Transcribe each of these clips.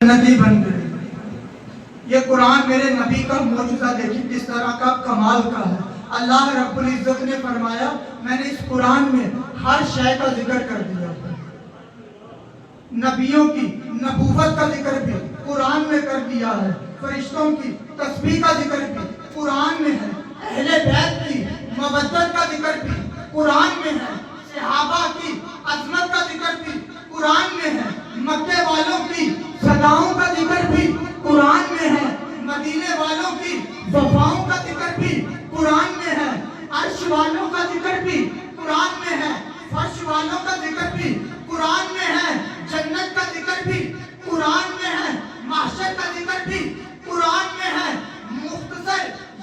नदी बन गई। ये कुरान मेरे नबी का मौजूदा देखिए किस तरह का कमाल का है। अल्लाह रब्बुल इज्जत ने फरमाया मैंने इस कुरान में हर शय का जिक्र कर दिया। नबियों की नबूवत का जिक्र भी कुरान में कर दिया है, फरिश्तों की तस्बीह का जिक्र भी कुरान में है, अहले बैत की मवद्दत का जिक्र भी कुरान में है, सहाबा की अजमत का जिक्र भी कुरान में है, मक्के वालों की सदाओं का जिक्र भी कुरान में है, मदीने वालों की वफाओं का जिक्र भी कुरान में है, अर्श वालों का जिक्र भी कुरान में है, फर्श वालों का जिक्र भी कुरान में है, जन्नत का जिक्र भी कुरान में है, महशर का जिक्र भी कुरान में है। मुख्तसर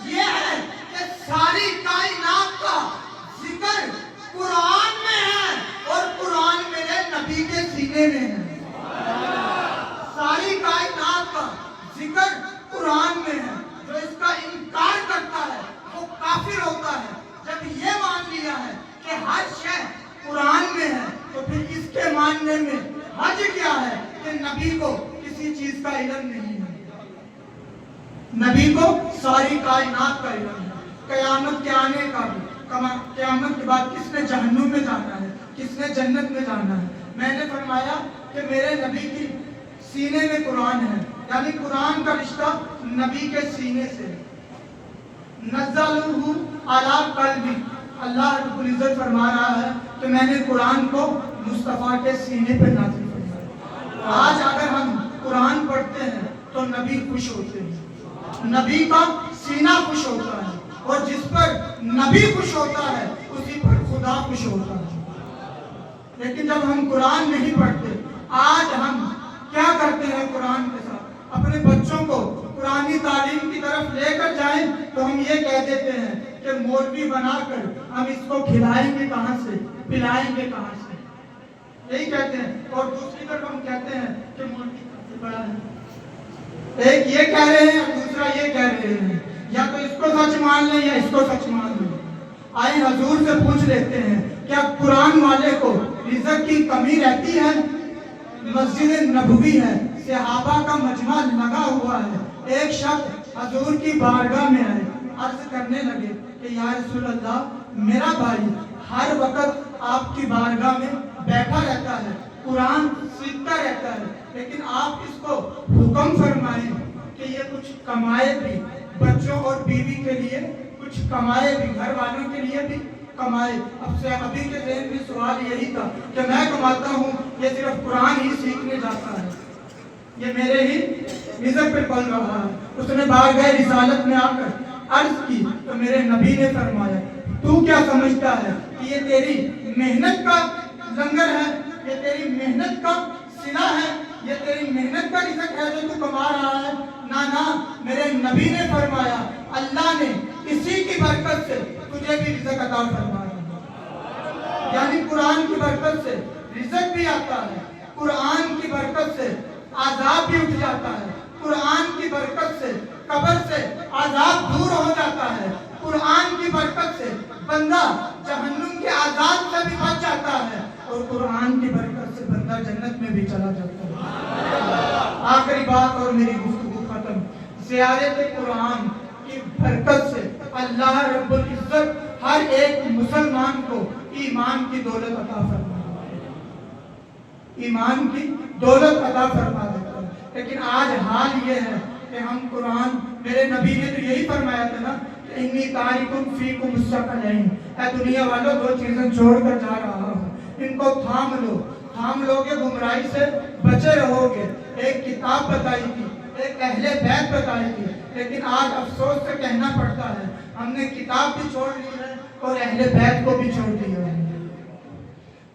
ये है कि सारी कायनात का जिक्र कुरान में है और कुरान मेरे नबी के सीने में है। सारी कायनात का जिक्र कुरान में है। जो इसका इनकार करता है वो काफिर होता है। जब ये मान लिया है कि हर शय कुरान में है तो फिर इसके मानने में हज क्या है कि नबी को किसी चीज का इल्म नहीं है। नबी को सारी कायनात का इल्म है, कयामत के आने का भी, कयामत के बाद किसने जहन्नुम में जाना है, किसने जन्नत में जाना है। मैंने फरमाया कि मेरे नबी की सीने में कुरान है, यानी कुरान का रिश्ता नबी के सीने से। नज़्ज़लहु अला क़ल्बी, अल्लाह रब्बुल इज्जत फरमा रहा है कि मैंने कुरान को मुस्तफ़ा के सीने पे नाज़िल फरमाया। आज अगर हम कुरान पढ़ते हैं तो नबी खुश होते हैं, नबी का सीना खुश होता है, और जिस पर नबी खुश होता है उसी पर खुदा खुश होता है। लेकिन जब हम कुरान नहीं पढ़ते, आज हम क्या करते हैं कुरान के साथ, अपने बच्चों को कुरानी तालीम की तरफ लेकर जाएं तो हम ये कह देते हैं कि मौलवी बनाकर हम इसको खिलाएंगे कहाँ से, पिलाएंगे कहाँ से, यही कहते हैं। और दूसरी तरफ हम कहते हैं कि मौलवी सबसे बड़ा है। एक ये कह रहे हैं, दूसरा ये कह रहे हैं, या तो इसको सच मान लें या इसको सच मान लें। आए हजूर से पूछ लेते हैं क्या कुरान वाले को रिज़्क की कमी रहती है? मस्जिद नबवी है, सहाबा का मजमा लगा हुआ है। एक शख्स हजूर की बारगाह में आए, अर्ज करने लगे कि या रसूल अल्लाह, मेरा भाई हर वक्त आपकी बारगाह में बैठा रहता है, कुरान सीखता रहता है, लेकिन आप इसको हुक्म फरमाएं कि ये कुछ कमाए भी, बच्चों और बीवी के लिए कुछ कमाए भी, घर वालों के लिए भी कमाए। अब से अभी के ज़हन में सवाल यही था कि मैं कमाता हूँ, ये सिर्फ कुरान ही सीखने जाता है, ये मेरे ही रिज़्क पे पल रहा है। उसने बारगाह रिसालत में आकर अर्ज की तो मेरे नबी ने फरमाया तू क्या समझता है कि ये तेरी मेहनत का लंगर है, ये तेरी मेहनत का सिला है, ये तेरी मेहनत का रिज़्क है जो तू कमा रहा है? ना ना, मेरे नबी ने फरमाया अल्लाह ने इसी की बरकत से तुझे भी रिज़्क अता फरमाया। यानी कुरान की बरकत से रिज़्क भी आता है, कुरान की बरकत से आज़ाब भी उठ जाता है, कुरान की बरकत से कब्र से आज़ाब दूर हो जाता है, कुरान की बरकत से बंदा जहन्नुम के आज़ाब से भी बच जाता है, और कुरान की बरकत से बंदा जन्नत में भी चला जाता है। आखिरी बात और मेरी गुफ्तगू खत्म। ज़ियारत कुरान की बरकत से अल्लाह रब्बुल इज्जत हर एक मुसलमान को ईमान की दौलत अता फरमा देता है, ईमान की दौलत अता फरमा देता है। लेकिन आज हाल ये है कि हम कुरान, मेरे नबी ने तो यही फरमाया था ना कि इन्नी तारिकुम फीकुम सकलैन, ऐ दुनिया वालों दो चीजें छोड़कर जा रहा हूँ, इनको थाम लो, थाम लोगे गुमराही से बचे रहोगे। एक किताब बताई थी, एक अहले बैत बताई थी, लेकिन आज अफसोस से कहना पड़ता है हमने किताब भी छोड़ ली है और अहले बैत को भी छोड़ दिया है।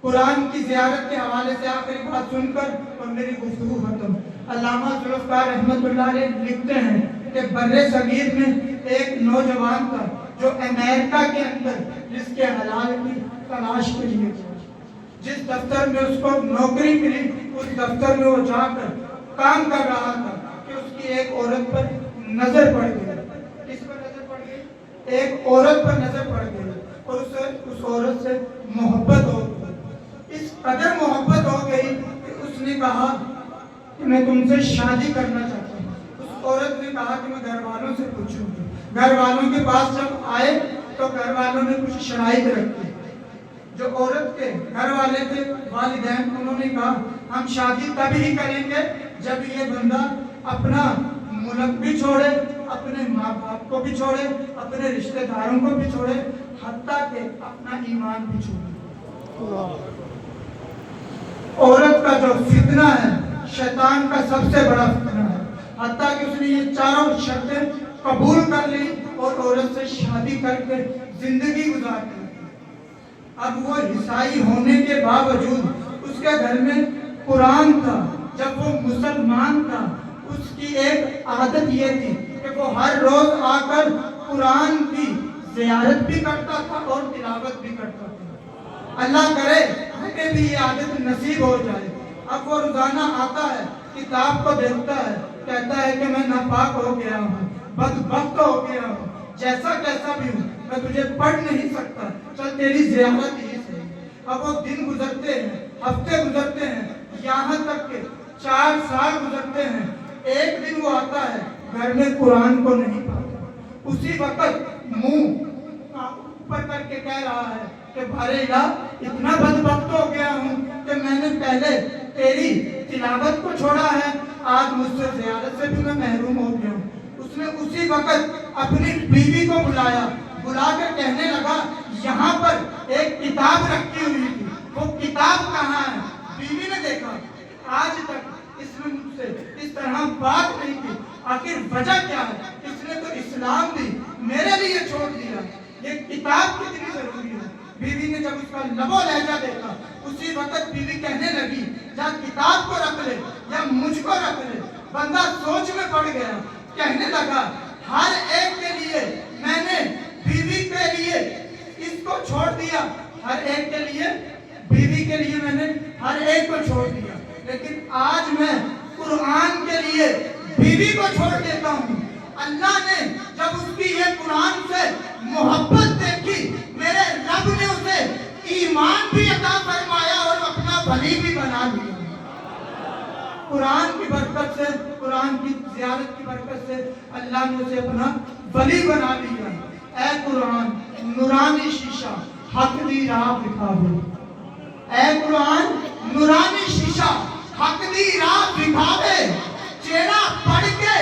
कुरान की ज़ियारत के हवाले से आखिरी बात सुनकर और मेरी गुफ्तगू खत्म। अल्लामा जुल्फ़िकार रहमतुल्लाह अलैह लिखते हैं कि बर्रे सगीर में एक नौजवान था जो अमेरिका के अंदर जिसके हलाल की तलाश के लिए, जिस दफ्तर में उसको नौकरी मिली उस दफ्तर में वो जाकर काम कर रहा था कि उसकी एक औरत पर नजर पड़ गई। किस पर नजर पड़ गई? एक औरत पर नजर पड़ गई और उस औरत से मोहब्बत हो गई। इस कदर मोहब्बत हो गई कि उसने कहा کہ میں تم سے شادی کرنا چاہتا ہوں. اس عورت نے کہا کہ میں گھر والوں سے پوچھوں. گھر والوں کے پاس جب آئے تو گھر والوں نے کچھ شرائط رکھی. جو عورت کے گھر والے تھے والدین, انہوں نے کہا ہم شادی تب ہی کریں گے جب یہ بندہ اپنا ملک بھی چھوڑے, اپنے ماں باپ کو بھی چھوڑے, اپنے رشتہ داروں کو بھی چھوڑے, حتیٰ کہ اپنا ایمان بھی چھوڑے. عورت کا جو فتنہ ہے شیطان کا سب سے بڑا فتنہ ہے, حتیٰ کہ اس نے یہ چاروں شرطیں قبول کر لی اور عورت سے شادی کر کے زندگی گزار دی. اب وہ عیسائی ہونے کے باوجود اس کے گھر میں قرآن تھا. جب وہ مسلمان تھا اس کی ایک عادت یہ تھی کہ وہ ہر روز آ کر قرآن کی زیارت بھی کرتا تھا اور تلاوت بھی کرتا تھا. اللہ کرے ہمیں بھی یہ عادت نصیب ہو جائے. اب وہ روزانہ آتا ہے, کتاب کو دیکھتا ہے, کہتا ہے کہ میں ناپاک ہو گیا ہوں, بدبخت ہو گیا ہوں, جیسا کیسا بھی ہوں, میں تجھے پڑھ نہیں سکتا, چل تیری زیارت ہی صحیح. اب وہ دن گزرتے ہیں, ہفتے گزرتے ہیں, یہاں تک کہ 4 سال گزرتے ہیں. ایک دن وہ آتا ہے, گھر میں قرآن کو نہیں پاتا. اسی وقت منہ اوپر کر کے کہہ رہا ہے کہ بھارے الہ اتنا بدبخت ہو گیا ہوں کہ میں نے پہلے تیری تلاوت کو چھوڑا ہے, آج مجھ سے زیارت سے بھی میں محروم ہو گیا ہوں. اس نے اسی وقت اپنی بیوی کو بلایا, بلا کر کہنے لگا یہاں پر ایک کتاب رکھی ہوئی تھی, وہ کتاب کہاں ہے؟ بیوی نے دیکھا آج تک اس نے مجھ سے اس طرح بات نہیں کی, آخر وجہ کیا ہے؟ اس نے تو اسلام بھی میرے لیے چھوڑ دیا, یہ کتاب کتنی ضروری ہے. بیوی نے جب اس کا لب و لہجہ دیکھا اسی وقت بیوی کہنے لگی یا کتاب کو رکھ لے یا مجھ کو رکھ لے. بندہ سوچ میں پڑ گیا, کہنے لگا ہر ایک کے لیے میں نے بیوی کے لیے اس کو چھوڑ دیا, ہر ایک کے لیے بیوی کے لیے میں نے ہر ایک کو چھوڑ دیا, لیکن آج میں قرآن کے لیے بیوی کو چھوڑ دیتا ہوں. اللہ نے جب اس کی یہ قرآن سے محبت دیکھی, میرے رب نے اسے ایمان بھی عطا فرمایا اور اپنا ولی بھی بنا لیا. قرآن کی برکت سے, قرآن کی زیارت کی برکت سے اللہ نے اسے اپنا ولی بنا لیا. اے قرآن نورانی شیشہ حق دی راہ دکھاوے, اے قرآن نورانی شیشہ حق دی راہ دکھاوے, چیڑا پڑھ کے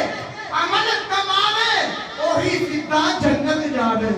عمل کماوے, وہی سیدھا جنت جاوے.